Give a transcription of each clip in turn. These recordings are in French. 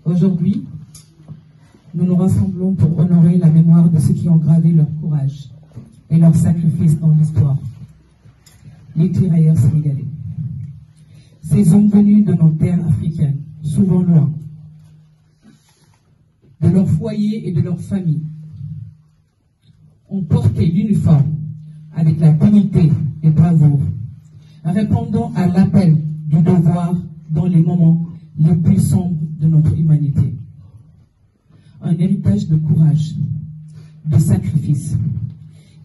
Aujourd'hui, nous nous rassemblons pour honorer la mémoire de ceux qui ont gravé leur courage et leur sacrifice dans l'histoire, les tirailleurs sénégalais. Ces hommes venus de nos terres africaines, souvent loin, de leur foyer et de leur famille, ont porté l'uniforme avec la dignité et bravoure, répondant à l'appel du devoir dans les moments les plus sombres de notre humanité. Un héritage de courage, de sacrifice.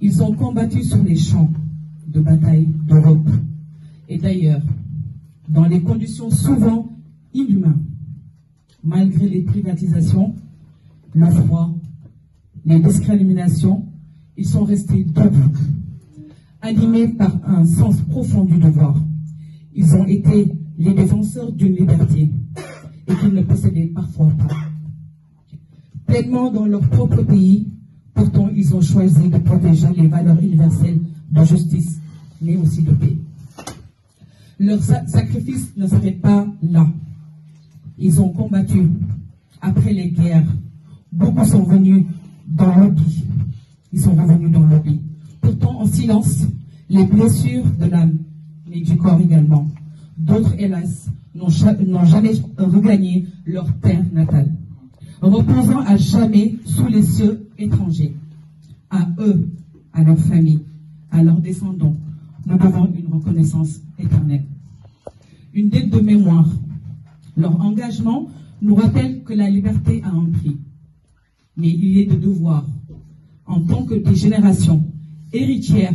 Ils ont combattu sur les champs de bataille d'Europe et d'ailleurs, dans des conditions souvent inhumaines, malgré les privatisations, le froid, les discriminations, ils sont restés debout, animés par un sens profond du devoir. Ils ont été les défenseurs d'une liberté et qu'ils ne possédaient parfois pas. Pleinement dans leur propre pays, pourtant ils ont choisi de protéger les valeurs universelles de justice, mais aussi de paix. Leur sacrifice ne s'arrête pas là. Ils ont combattu après les guerres. Beaucoup sont venus dans l'oubli. Ils sont revenus dans l'oubli. Pourtant, en silence, les blessures de l'âme, mais du corps également. D'autres, hélas, n'ont jamais regagné leur terre natale, reposant à jamais sous les cieux étrangers. À eux, à leurs familles, à leurs descendants, nous devons une reconnaissance éternelle. Une dette de mémoire. Leur engagement nous rappelle que la liberté a un prix. Mais il est de devoir, en tant que des générations héritières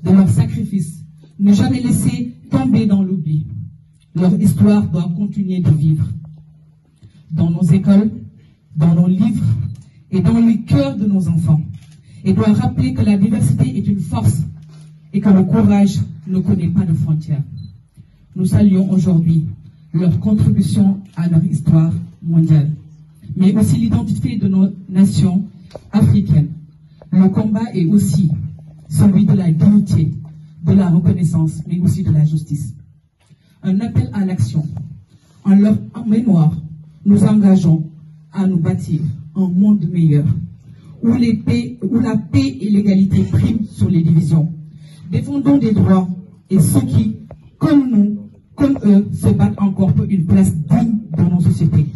de leur sacrifice, ne jamais laisser tomber dans l'oubli. Leur histoire doit continuer de vivre. Dans nos écoles, dans nos livres et dans les cœurs de nos enfants. Et doit rappeler que la diversité est une force et que le courage ne connaît pas de frontières. Nous saluons aujourd'hui leur contribution à leur histoire mondiale, mais aussi l'identité de nos nations africaines. Le combat est aussi celui de la dignité, de la reconnaissance, mais aussi de la justice. Un appel à l'action. En leur mémoire, nous engageons à nous bâtir un monde meilleur, où la paix et l'égalité priment sur les divisions. Défendons des droits et ceux qui, comme nous, comme eux, se battent encore pour une place digne dans nos sociétés.